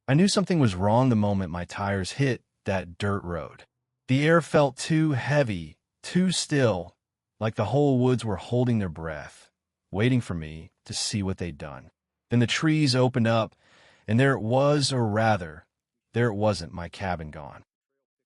I knew something was wrong the moment my tires hit that dirt road. The air felt too heavy, too still, like the whole woods were holding their breath, waiting for me to see what they'd done. Then the trees opened up, and there it was, or rather, there it wasn't, my cabin gone.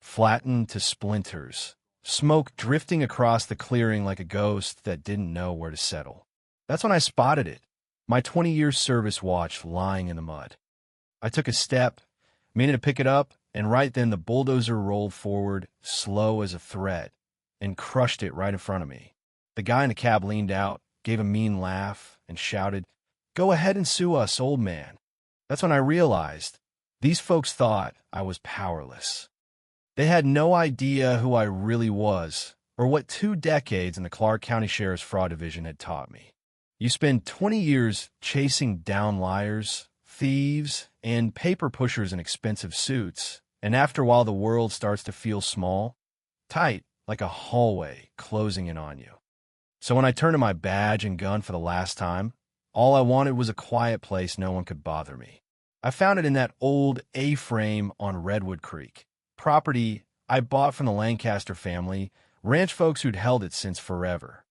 Flattened to splinters, smoke drifting across the clearing like a ghost that didn't know where to settle. That's when I spotted it, my 20-year service watch lying in the mud. I took a step, meaning to pick it up, and right then the bulldozer rolled forward, slow as a thread, and crushed it right in front of me. The guy in the cab leaned out, gave a mean laugh, and shouted, "Go ahead and sue us, old man." That's when I realized these folks thought I was powerless. They had no idea who I really was, or what 2 decades in the Clark County Sheriff's Fraud Division had taught me. You spend 20 years chasing down liars, thieves, and paper pushers in expensive suits, and after a while the world starts to feel small, tight, like a hallway closing in on you. So when I turned to my badge and gun for the last time, all I wanted was a quiet place no one could bother me. I found it in that old A-frame on Redwood Creek, property I bought from the Lancaster family, ranch folks who'd held it since forever.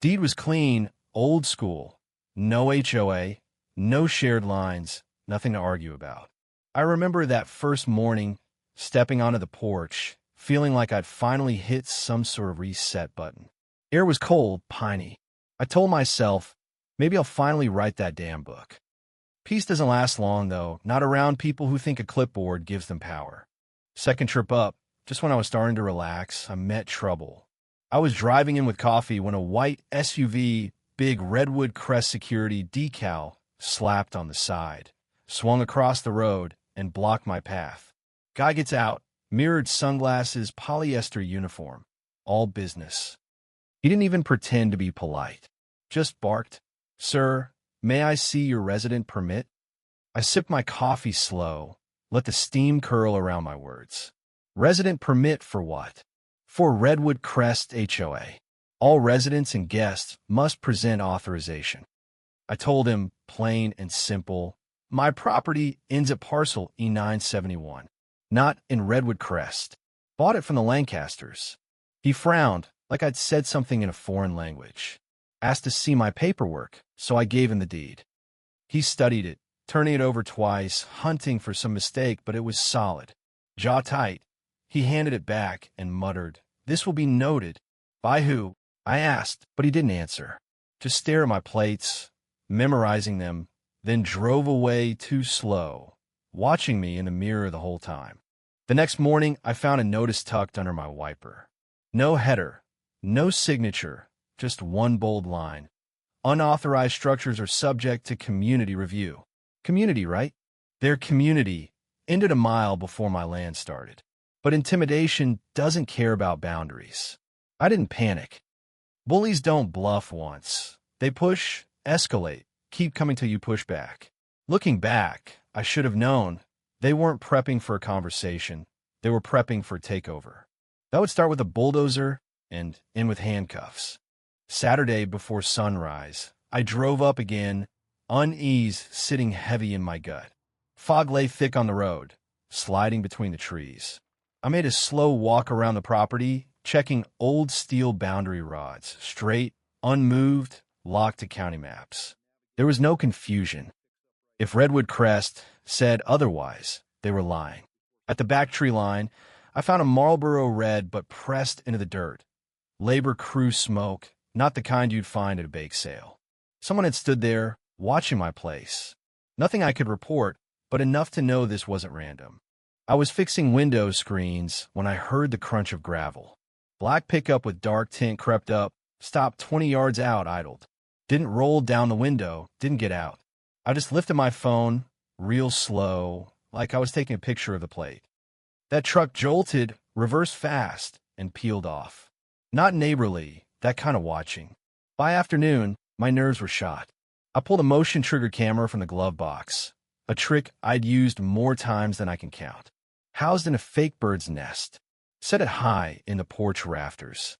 Deed was clean, old school, no HOA, no shared lines, nothing to argue about. I remember that first morning, stepping onto the porch, feeling like I'd finally hit some sort of reset button. Air was cold, piney. I told myself, maybe I'll finally write that damn book. Peace doesn't last long, though, not around people who think a clipboard gives them power. Second trip up, just when I was starting to relax, I met trouble. I was driving in with coffee when a white SUV, big Redwood Crest security decal, slapped on the side, swung across the road, and blocked my path. Guy gets out, mirrored sunglasses, polyester uniform, all business. He didn't even pretend to be polite, just barked, "Sir, may I see your resident permit?" I sipped my coffee slow, let the steam curl around my words. Resident permit for what? For Redwood Crest HOA. All residents and guests must present authorization. I told him, plain and simple, my property ends at parcel E971, not in Redwood Crest. Bought it from the Lancasters. He frowned, like I'd said something in a foreign language. Asked to see my paperwork, so I gave him the deed. He studied it, turning it over twice, hunting for some mistake, but it was solid. Jaw tight. He handed it back and muttered, "This will be noted." "By who?" I asked, but he didn't answer. Just stared at my plates, memorizing them, then drove away too slow, watching me in the mirror the whole time. The next morning, I found a notice tucked under my wiper. No header, no signature, just one bold line. Unauthorized structures are subject to community review. Community, right? Their community ended a mile before my land started. But intimidation doesn't care about boundaries. I didn't panic. Bullies don't bluff once. They push, escalate, keep coming till you push back. Looking back, I should have known they weren't prepping for a conversation. They were prepping for a takeover. That would start with a bulldozer and end with handcuffs. Saturday before sunrise, I drove up again, unease sitting heavy in my gut. Fog lay thick on the road, sliding between the trees. I made a slow walk around the property, checking old steel boundary rods, straight, unmoved, locked to county maps. There was no confusion. If Redwood Crest said otherwise, they were lying. At the back tree line, I found a Marlboro Red but pressed into the dirt. Labor crew smoke, not the kind you'd find at a bake sale. Someone had stood there, watching my place. Nothing I could report, but enough to know this wasn't random. I was fixing window screens when I heard the crunch of gravel. Black pickup with dark tint crept up, stopped 20 yards out, idled. Didn't roll down the window, didn't get out. I just lifted my phone, real slow, like I was taking a picture of the plate. That truck jolted, reversed fast, and peeled off. Not neighborly, that kind of watching. By afternoon, my nerves were shot. I pulled a motion trigger camera from the glove box, a trick I'd used more times than I can count. Housed in a fake bird's nest. Set it high in the porch rafters.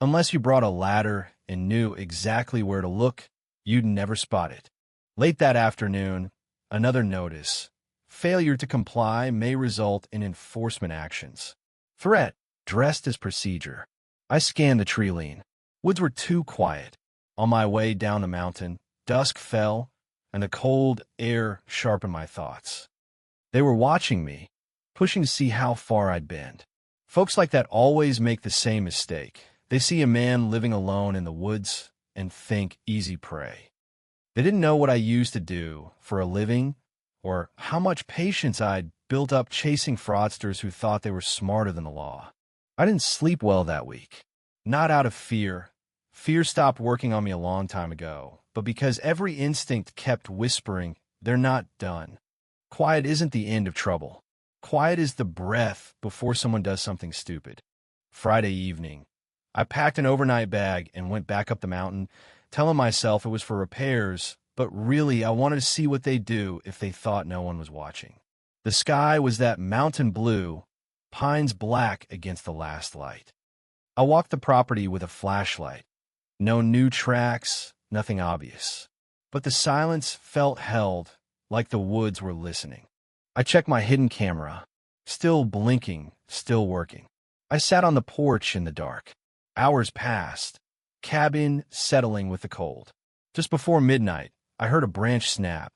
Unless you brought a ladder and knew exactly where to look, you'd never spot it. Late that afternoon, another notice. Failure to comply may result in enforcement actions. Threat, dressed as procedure. I scanned the tree line. Woods were too quiet. On my way down the mountain, dusk fell, and the cold air sharpened my thoughts. They were watching me, pushing to see how far I'd bend. Folks like that always make the same mistake. They see a man living alone in the woods and think easy prey. They didn't know what I used to do for a living or how much patience I'd built up chasing fraudsters who thought they were smarter than the law. I didn't sleep well that week. Not out of fear. Fear stopped working on me a long time ago, but because every instinct kept whispering, they're not done. Quiet isn't the end of trouble. Quiet is the breath before someone does something stupid. Friday evening, I packed an overnight bag and went back up the mountain, telling myself it was for repairs, but really I wanted to see what they'd do if they thought no one was watching. The sky was that mountain blue, pines black against the last light. I walked the property with a flashlight. No new tracks, nothing obvious. But the silence felt held, like the woods were listening. I checked my hidden camera. Still blinking, still working. I sat on the porch in the dark. Hours passed. Cabin settling with the cold. Just before midnight, I heard a branch snap.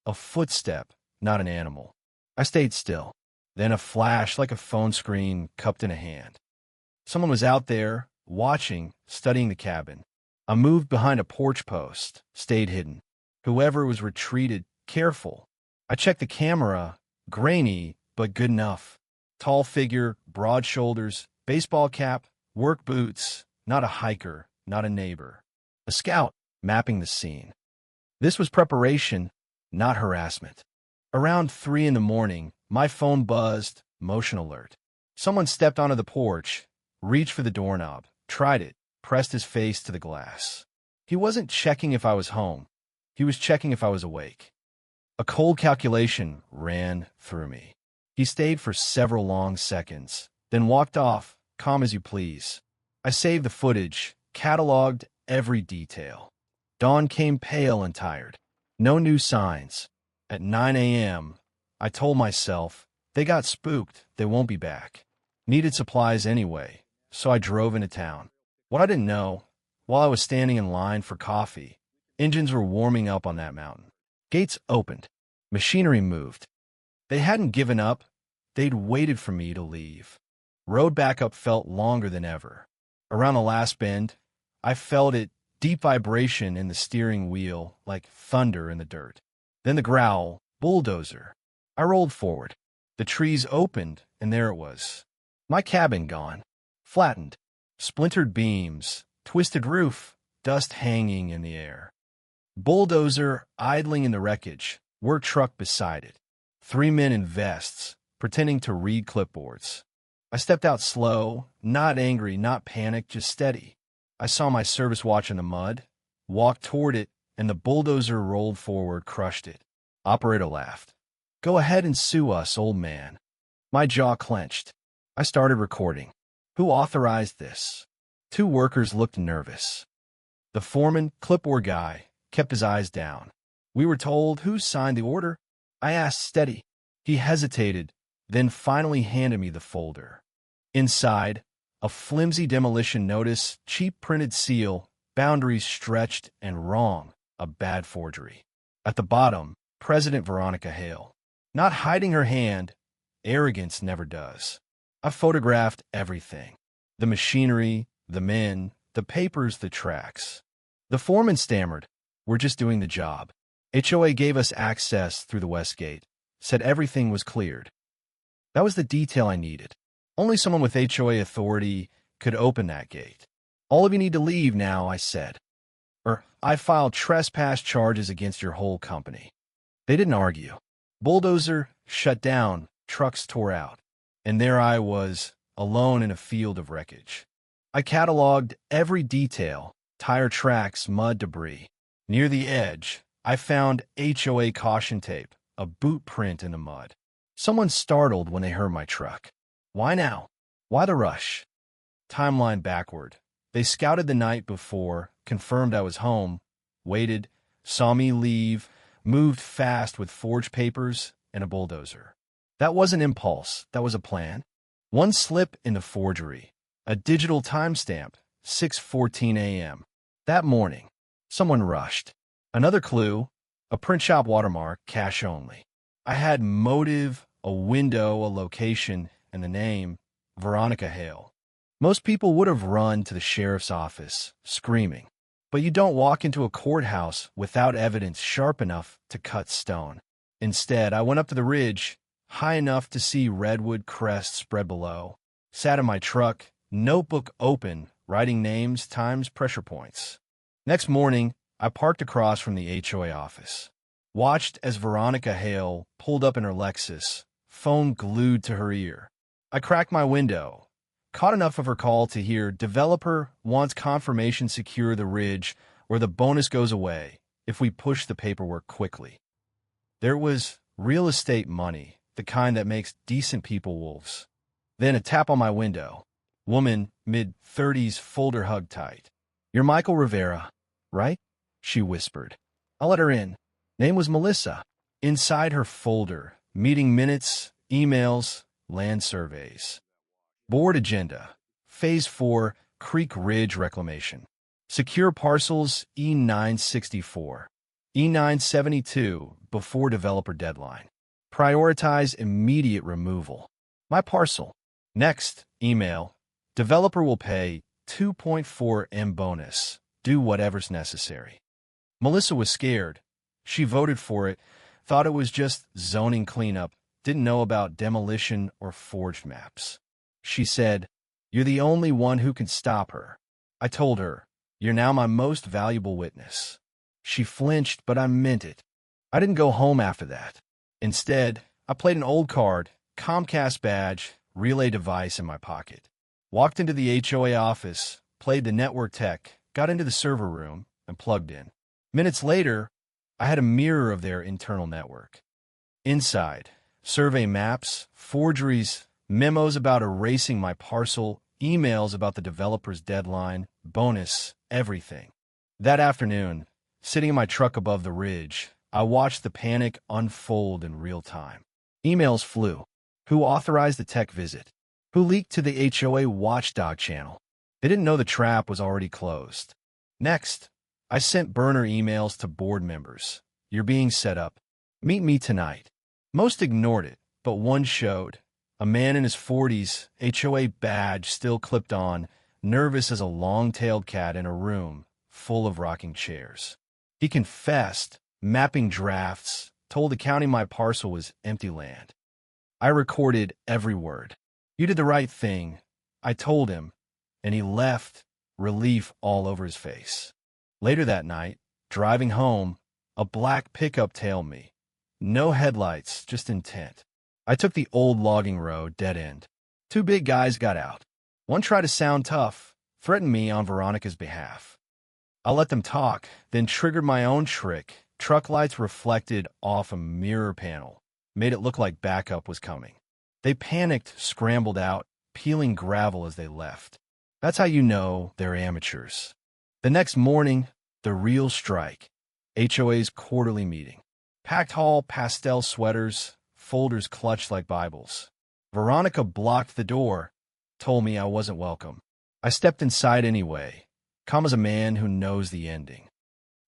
A footstep, not an animal. I stayed still. Then a flash like a phone screen cupped in a hand. Someone was out there, watching, studying the cabin. I moved behind a porch post, stayed hidden. Whoever was retreated, careful. I checked the camera, grainy, but good enough. Tall figure, broad shoulders, baseball cap, work boots, not a hiker, not a neighbor. A scout, mapping the scene. This was preparation, not harassment. Around 3 a.m, my phone buzzed, motion alert. Someone stepped onto the porch, reached for the doorknob, tried it, pressed his face to the glass. He wasn't checking if I was home. He was checking if I was awake. A cold calculation ran through me. He stayed for several long seconds, then walked off, calm as you please. I saved the footage, cataloged every detail. Dawn came pale and tired. No new signs. At 9 a.m., I told myself, they got spooked, they won't be back. Needed supplies anyway, so I drove into town. What I didn't know, while I was standing in line for coffee, engines were warming up on that mountain. Gates opened. Machinery moved. They hadn't given up. They'd waited for me to leave. Road backup felt longer than ever. Around the last bend, I felt it, deep vibration in the steering wheel, like thunder in the dirt. Then the growl, bulldozer. I rolled forward. The trees opened, and there it was. My cabin gone. Flattened. Splintered beams, twisted roof, dust hanging in the air. Bulldozer idling in the wreckage, work truck beside it. 3 men in vests, pretending to read clipboards. I stepped out slow, not angry, not panicked, just steady. I saw my service watch in the mud, walked toward it, and the bulldozer rolled forward, crushed it. Operator laughed. Go ahead and sue us, old man. My jaw clenched. I started recording. Who authorized this? 2 workers looked nervous. The foreman, clipboard guy, kept his eyes down. We were told who signed the order. I asked steady. He hesitated, then finally handed me the folder. Inside, a flimsy demolition notice, cheap printed seal, boundaries stretched and wrong, a bad forgery. At the bottom, President Veronica Hale. Not hiding her hand, arrogance never does. I photographed everything. The machinery, the men, the papers, the tracks. The foreman stammered, we're just doing the job. HOA gave us access through the west gate, said everything was cleared. That was the detail I needed. Only someone with HOA authority could open that gate. All of you need to leave now, I said. I filed trespass charges against your whole company. They didn't argue. Bulldozer shut down, trucks tore out. And there I was, alone in a field of wreckage. I cataloged every detail, tire tracks, mud, debris. Near the edge, I found HOA caution tape, a boot print in the mud. Someone startled when they heard my truck. Why now? Why the rush? Timeline backward. They scouted the night before, confirmed I was home, waited, saw me leave, moved fast with forged papers, and a bulldozer. That wasn't impulse, that was a plan. One slip into forgery. A digital timestamp, 6:14 a.m. That morning, someone rushed. Another clue, a print shop watermark, cash only. I had motive, a window, a location, and the name, Veronica Hale. Most people would have run to the sheriff's office, screaming. But you don't walk into a courthouse without evidence sharp enough to cut stone. Instead, I went up to the ridge, high enough to see redwood crest spread below, sat in my truck, notebook open, writing names, times, pressure points. Next morning, I parked across from the HOA office, watched as Veronica Hale pulled up in her Lexus, phone glued to her ear. I cracked my window, caught enough of her call to hear, "Developer wants confirmation secure the ridge or the bonus goes away if we push the paperwork quickly." There was real estate money, the kind that makes decent people wolves. Then a tap on my window. Woman, mid-30s, folder hug tight. "You're Michael Rivera, right?" she whispered. "I'll let her in." Name was Melissa. Inside her folder, meeting minutes, emails, land surveys. Board agenda. Phase 4, Creek Ridge Reclamation. Secure parcels E964. E972 before developer deadline. Prioritize immediate removal. My parcel. Next, email. Developer will pay 2.4 M bonus. Do whatever's necessary. Melissa was scared. She voted for it, thought it was just zoning cleanup, didn't know about demolition or forged maps. She said, "You're the only one who can stop her." I told her, "You're now my most valuable witness." She flinched, but I meant it. I didn't go home after that. Instead, I played an old card, Comcast badge, relay device in my pocket. Walked into the HOA office, played the network tech, got into the server room, and plugged in. Minutes later, I had a mirror of their internal network. Inside, survey maps, forgeries, memos about erasing my parcel, emails about the developer's deadline, bonus, everything. That afternoon, sitting in my truck above the ridge, I watched the panic unfold in real time. Emails flew. Who authorized the tech visit? Who leaked to the HOA watchdog channel? They didn't know the trap was already closed. Next, I sent burner emails to board members. "You're being set up. Meet me tonight." Most ignored it, but one showed. A man in his 40s, HOA badge still clipped on, nervous as a long-tailed cat in a room full of rocking chairs. He confessed, mapping drafts, told the county my parcel was empty land. I recorded every word. "You did the right thing," I told him, and he left, relief all over his face. Later that night, driving home, a black pickup tailed me. No headlights, just intent. I took the old logging road, dead end. Two big guys got out. One tried to sound tough, threatened me on Veronica's behalf. I let them talk, then triggered my own trick. Truck lights reflected off a mirror panel, made it look like backup was coming. They panicked, scrambled out, peeling gravel as they left. That's how you know they're amateurs. The next morning, the real strike. HOA's quarterly meeting. Packed hall, pastel sweaters, folders clutched like Bibles. Veronica blocked the door, told me I wasn't welcome. I stepped inside anyway, calm as a man who knows the ending.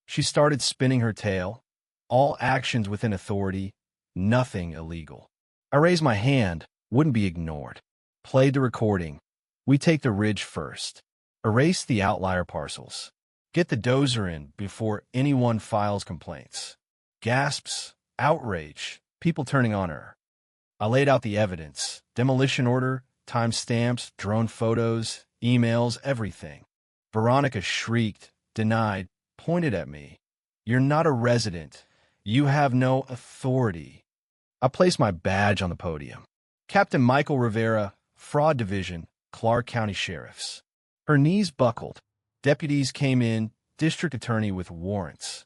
She started spinning her tale. All actions within authority, nothing illegal. I raised my hand, wouldn't be ignored. Played the recording. "We take the ridge first. Erase the outlier parcels. Get the dozer in before anyone files complaints." Gasps, outrage, people turning on her. I laid out the evidence, demolition order, timestamps, drone photos, emails, everything. Veronica shrieked, denied, pointed at me. "You're not a resident. You have no authority." I placed my badge on the podium. Captain Michael Rivera, Fraud Division, Clark County Sheriffs. Her knees buckled. Deputies came in, district attorney with warrants.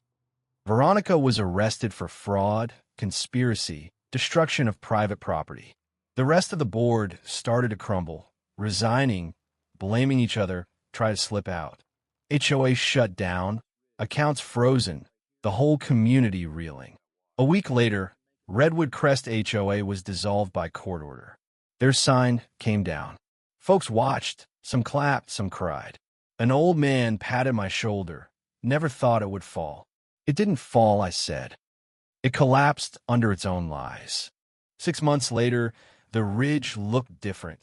Veronica was arrested for fraud, conspiracy, destruction of private property. The rest of the board started to crumble, resigning, blaming each other, try to slip out. HOA shut down, accounts frozen, the whole community reeling. A week later, Redwood Crest HOA was dissolved by court order. Their sign came down. Folks watched. Some clapped, some cried. An old man patted my shoulder. Never thought it would fall. It didn't fall, I said. It collapsed under its own lies. 6 months later, the ridge looked different.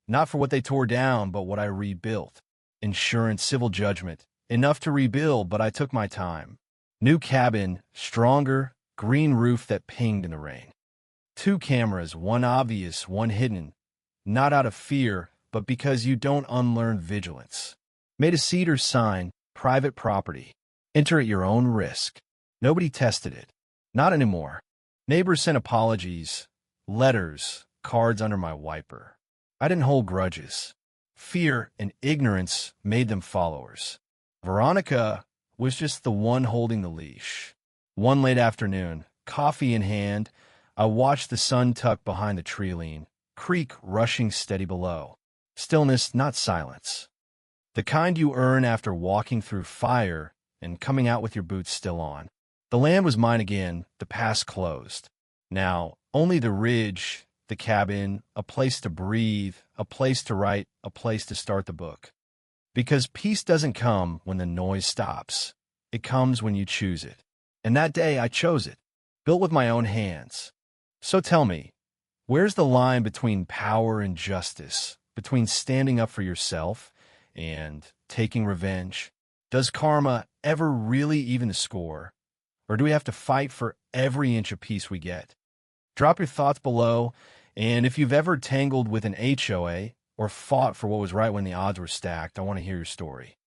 Not for what they tore down, but what I rebuilt. Insurance, civil judgment. Enough to rebuild, but I took my time. New cabin, stronger, green roof that pinged in the rain. 2 cameras, one obvious, one hidden. Not out of fear, but because you don't unlearn vigilance. Made a cedar sign, private property. Enter at your own risk. Nobody tested it. Not anymore. Neighbors sent apologies, letters, cards under my wiper. I didn't hold grudges. Fear and ignorance made them followers. Veronica was just the one holding the leash. One late afternoon, coffee in hand, I watched the sun tuck behind the tree lean, creek rushing steady below. Stillness, not silence. The kind you earn after walking through fire and coming out with your boots still on. The land was mine again, the past closed. Now, only the ridge, the cabin, a place to breathe, a place to write, a place to start the book. Because peace doesn't come when the noise stops. It comes when you choose it. And that day I chose it, built with my own hands. So tell me, where's the line between power and justice, between standing up for yourself and taking revenge? Does karma ever really even score? Or do we have to fight for every inch of peace we get? Drop your thoughts below, and if you've ever tangled with an HOA or fought for what was right when the odds were stacked, I want to hear your story.